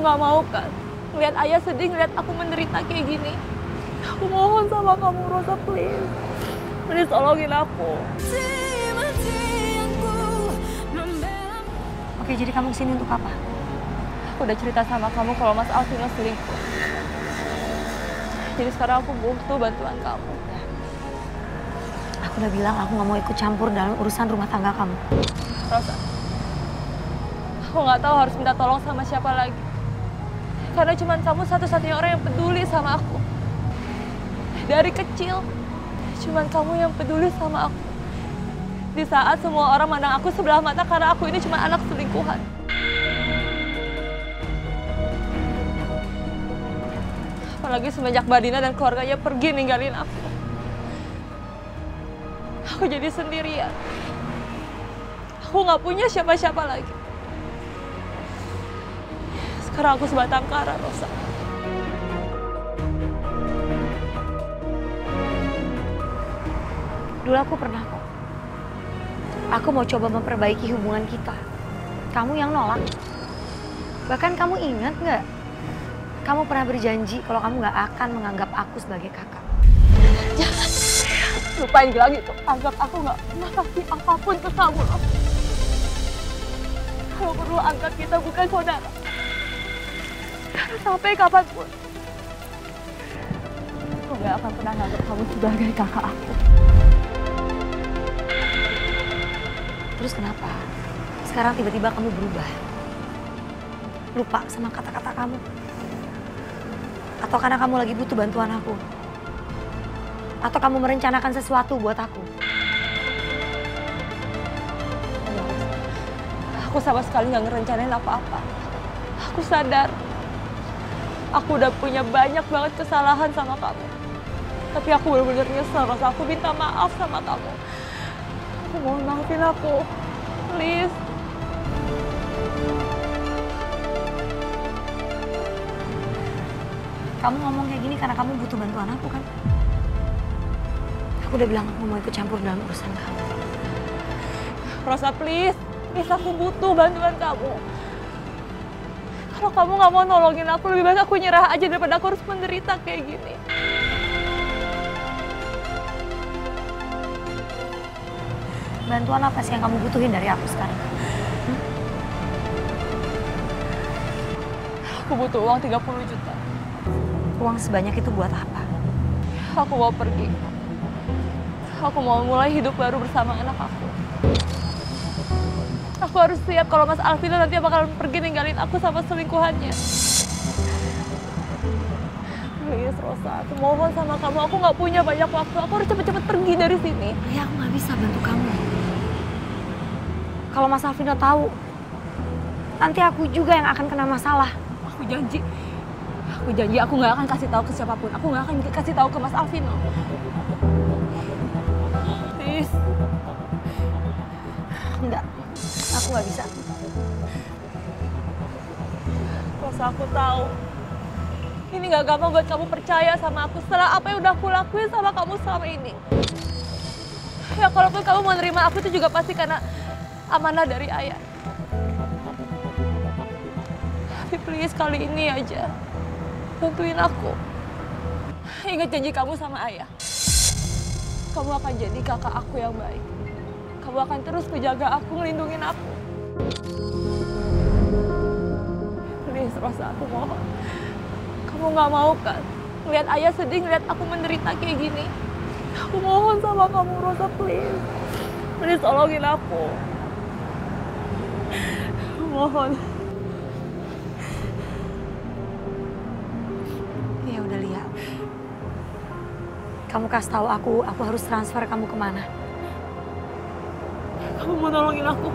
nggak mau kan ngeliat ayah sedih, ngeliat aku menderita kayak gini. Aku mohon sama kamu, Rosa, please. Please tolongin aku. Oke, jadi kamu kesini untuk apa? Aku udah cerita sama kamu kalau Mas Alvino selingkuh. Jadi sekarang aku butuh bantuan kamu. Aku udah bilang aku nggak mau ikut campur dalam urusan rumah tangga kamu. Rosa, aku nggak tahu harus minta tolong sama siapa lagi. Karena cuma kamu satu-satunya orang yang peduli sama aku. Dari kecil, cuma kamu yang peduli sama aku. Di saat semua orang mandang aku sebelah mata karena aku ini cuma anak selingkuhan. Apalagi semenjak Mbak Dina dan keluarganya pergi ninggalin aku. Aku jadi sendirian. Aku nggak punya siapa-siapa lagi. Sekarang aku sebatang kara, Rosa. Dulu aku pernah kok. Aku mau coba memperbaiki hubungan kita. Kamu yang nolak. Bahkan kamu ingat nggak? Kamu pernah berjanji kalau kamu nggak akan menganggap aku sebagai kakak. Jangan. Lupain lagi tuh. Anggap aku nggak pernah kasih apapun ke kamu. Kalau perlu anggap kita bukan saudara. Sampai kapanpun. Aku nggak akan pernah anggap kamu sebagai kakak aku. Terus kenapa? Sekarang tiba-tiba kamu berubah. Lupa sama kata-kata kamu. Atau karena kamu lagi butuh bantuan aku. Atau kamu merencanakan sesuatu buat aku. Aku sama sekali nggak ngerencanain apa-apa. Aku sadar. Aku udah punya banyak banget kesalahan sama kamu. Tapi aku benar-benar nyesel, Rosa. Aku minta maaf sama kamu. Aku mohon maafin aku. Please. Kamu ngomong kayak gini karena kamu butuh bantuan aku kan? Aku udah bilang aku mau ikut campur dalam urusan kamu. Rosa, please. Please, aku butuh bantuan kamu. Kalau kamu nggak mau nolongin aku, lebih baik aku nyerah aja daripada aku harus menderita kayak gini. Bantuan apa sih yang kamu butuhin dari aku sekarang? Aku butuh uang 30 juta. Uang sebanyak itu buat apa? Aku mau pergi. Aku mau mulai hidup baru bersama anak aku. Aku harus siap kalau Mas Alvino nanti bakal pergi ninggalin aku sama selingkuhannya. Please, Rosa, aku mohon sama kamu. Aku nggak punya banyak waktu. Aku harus cepet-cepet pergi dari sini. Ya, aku nggak bisa bantu kamu. Kalau Mas Alvino tahu, nanti aku juga yang akan kena masalah. Aku janji aku nggak akan kasih tahu ke siapapun. Aku nggak akan kasih tahu ke Mas Alvino. Please. Enggak, aku nggak bisa. Rosa, aku tahu. Ini nggak gampang buat kamu percaya sama aku setelah apa yang udah aku lakuin sama kamu selama ini. Ya, kalaupun kamu mau nerima aku itu juga pasti karena amanah dari ayah. Tapi please, kali ini aja bantuin aku. Ingat janji kamu sama ayah. Kamu akan jadi kakak aku yang baik. Kamu akan terus menjaga aku, ngelindungin aku. Please, Rosa, aku mohon. Kamu nggak mau kan ngeliat ayah sedih, ngeliat aku menderita kayak gini. Aku mohon sama kamu, Rosa, please. Please tolongin aku. Mohon. Ya udah, Lia. Kamu kasih tahu aku harus transfer kamu kemana. Kamu mau nolongin aku?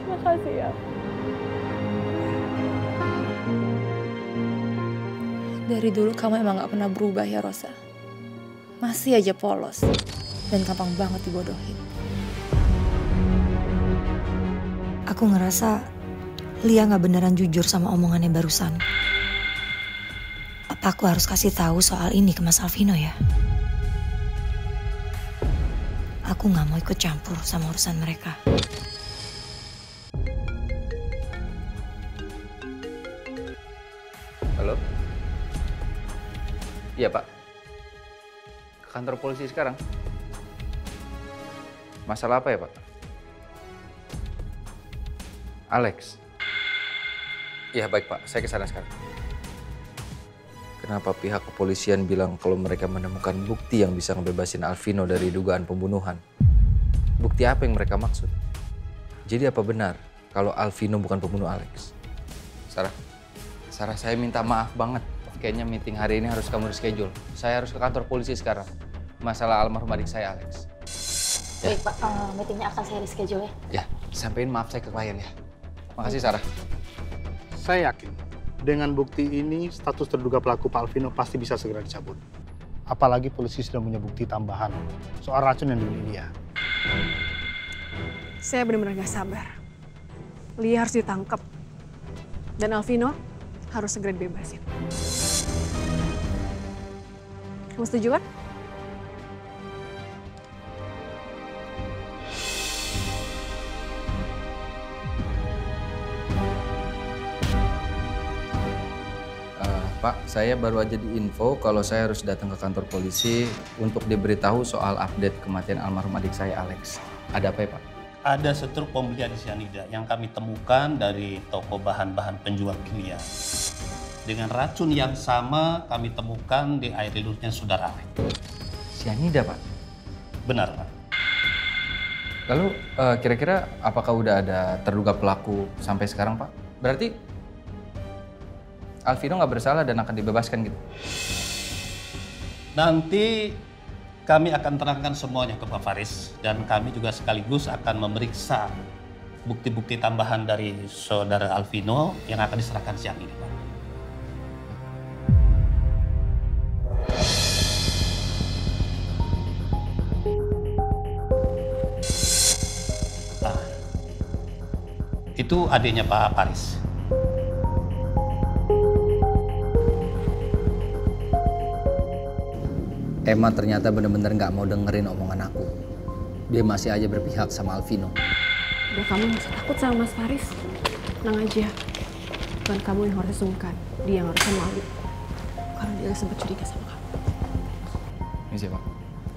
Makasih ya. Dari dulu kamu emang gak pernah berubah ya, Rosa. Masih aja polos dan gampang banget dibodohin. Aku ngerasa Lia nggak beneran jujur sama omongannya barusan. Apa aku harus kasih tahu soal ini ke Mas Alvino ya? Aku nggak mau ikut campur sama urusan mereka. Halo? Iya, Pak. Ke kantor polisi sekarang. Masalah apa ya, Pak? Alex. Iya, baik, Pak. Saya ke sana sekarang. Kenapa pihak kepolisian bilang kalau mereka menemukan bukti yang bisa ngebebasin Alvino dari dugaan pembunuhan? Bukti apa yang mereka maksud? Jadi apa benar kalau Alvino bukan pembunuh Alex? Sarah, saya minta maaf banget. Kayaknya meeting hari ini harus kamu reschedule. Saya harus ke kantor polisi sekarang. Masalah almarhum adik saya, Alex. Baik, Pak. Meetingnya akan saya reschedule ya. Ya, sampaikan maaf saya ke klien ya. Makasih, Sarah. Saya yakin dengan bukti ini status terduga pelaku Pak Alvino pasti bisa segera dicabut. Apalagi polisi sudah punya bukti tambahan soal racun yang dibunuh dia. Saya benar-benar gak sabar. Lia harus ditangkap. Dan Alvino harus segera dibebasin. Kamu setuju kan? Pak, saya baru aja diinfo kalau saya harus datang ke kantor polisi untuk diberitahu soal update kematian almarhum adik saya, Alex. Ada apa ya, Pak? Ada setruk pembelian cyanida yang kami temukan dari toko bahan-bahan penjual kimia. Dengan racun yang sama kami temukan di air lidurnya saudara Alex. Cyanida, Pak? Benar, Pak. Lalu kira-kira apakah udah ada terduga pelaku sampai sekarang, Pak? Berarti Alvino nggak bersalah dan akan dibebaskan gitu? Nanti kami akan terangkan semuanya ke Pak Faris. Dan kami juga sekaligus akan memeriksa bukti-bukti tambahan dari saudara Alvino yang akan diserahkan siang ini, Pak. Nah, itu adiknya Pak Faris. Emma ternyata benar-benar nggak mau dengerin omongan aku. Dia masih aja berpihak sama Alvino. Udah, kamu gak usah takut sama Mas Faris. Tenang aja. Bukan kamu yang harus sungkan. Dia yang harusnya malu. Karena dia sempat curiga sama kamu. Ini siapa?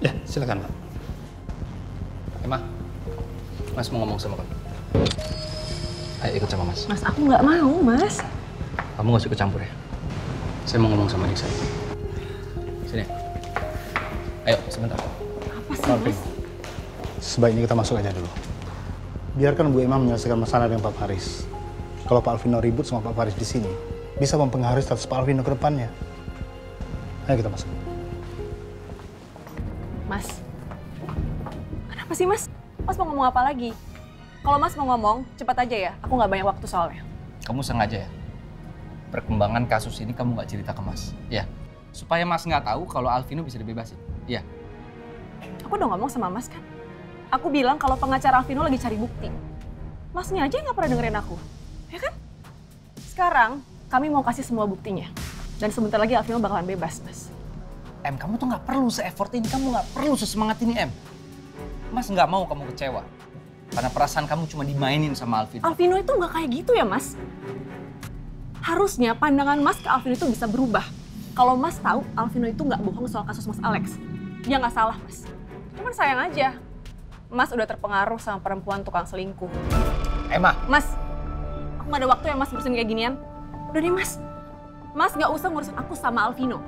Ya, silakan, Pak. Emma, Mas mau ngomong sama kamu. Ayo ikut sama Mas. Mas, aku nggak mau, Mas. Kamu nggak usah ikut campur ya. Saya mau ngomong sama adik saya. Sini. Ayo, sebentar. Apa sih, Mas? Sebaiknya kita masuk aja dulu. Biarkan Bu Emma menyelesaikan masalah dengan Pak Faris. Kalau Pak Alvino ribut sama Pak Faris di sini, bisa mempengaruhi status Pak Alvino ke depannya. Ayo kita masuk. Mas, kenapa sih, Mas? Mas mau ngomong apa lagi? Kalau Mas mau ngomong, cepat aja ya. Aku nggak banyak waktu soalnya. Kamu sengaja ya? Perkembangan kasus ini kamu nggak cerita ke Mas, ya? Supaya Mas nggak tahu kalau Alvino bisa dibebasin, ya? Aku udah ngomong sama Mas kan? Aku bilang kalau pengacara Alvino lagi cari bukti. Masnya aja nggak pernah dengerin aku, ya kan? Sekarang, kami mau kasih semua buktinya. Dan sebentar lagi Alvino bakalan bebas, Mas. Em, kamu tuh nggak perlu se-effort ini, kamu nggak perlu sesemangat ini, Em. Mas nggak mau kamu kecewa. Karena perasaan kamu cuma dimainin sama Alvino. Alvino itu nggak kayak gitu ya, Mas. Harusnya pandangan Mas ke Alvino itu bisa berubah. Kalau Mas tahu Alvino itu nggak bohong soal kasus Mas Alex. Dia nggak salah, Mas. Cuman sayang aja, Mas udah terpengaruh sama perempuan tukang selingkuh. Emma! Mas, aku nggak ada waktu ya Mas ngurusin kayak ginian. Udah deh, Mas. Mas nggak usah ngurusin aku sama Alvino.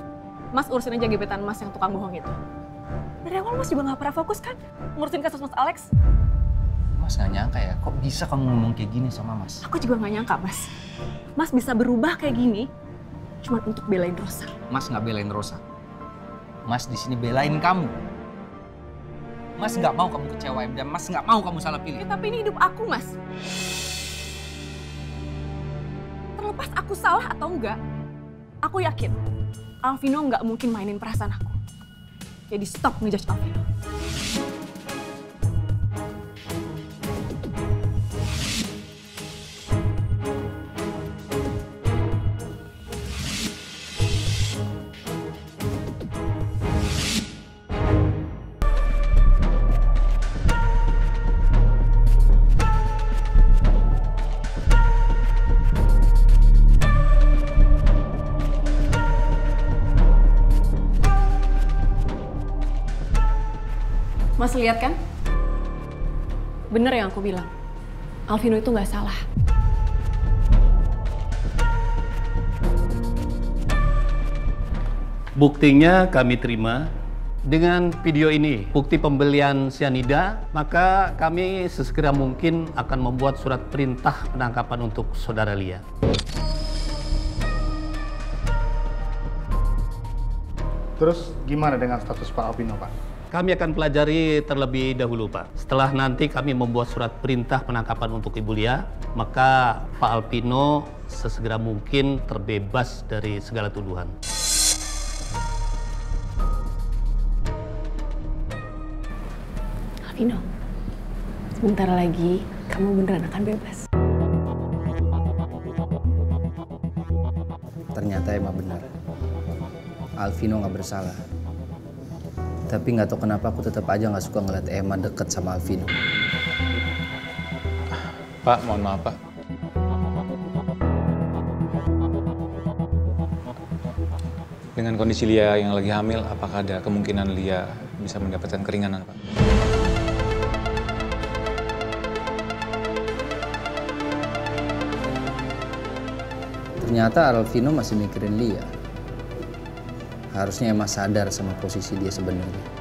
Mas urusin aja gebetan Mas yang tukang bohong itu. Dari awal Mas juga nggak pernah fokus kan ngurusin kasus Mas Alex. Mas nggak nyangka ya, kok bisa kamu ngomong kayak gini sama Mas? Aku juga nggak nyangka, Mas. Mas bisa berubah kayak gini cuma untuk belain Rosa. Mas nggak belain Rosa. Mas di sini belain kamu. Mas nggak mau kamu kecewa, Em, dan Mas nggak mau kamu salah pilih. Ya, tapi ini hidup aku, Mas. Terlepas aku salah atau enggak, aku yakin Alvino nggak mungkin mainin perasaan aku. Jadi stop ngejudge Alvino. Mas lihat kan? Bener yang aku bilang. Alvino itu nggak salah. Buktinya kami terima. Dengan video ini, bukti pembelian cyanida, maka kami sesegera mungkin akan membuat surat perintah penangkapan untuk saudara Lia. Terus gimana dengan status Pak Alvino, Pak? Kami akan pelajari terlebih dahulu, Pak. Setelah nanti kami membuat surat perintah penangkapan untuk Ibu Lia, maka Pak Alvino sesegera mungkin terbebas dari segala tuduhan. Alvino, sebentar lagi kamu beneran akan bebas. Ternyata emang benar. Alvino nggak bersalah. Tapi nggak tahu kenapa aku tetap aja nggak suka ngeliat Emma deket sama Alvino. Pak, mohon maaf, Pak. Dengan kondisi Lia yang lagi hamil, apakah ada kemungkinan Lia bisa mendapatkan keringanan, Pak? Ternyata Alvino masih mikirin Lia. Harusnya Emma sadar sama posisi dia sebenarnya.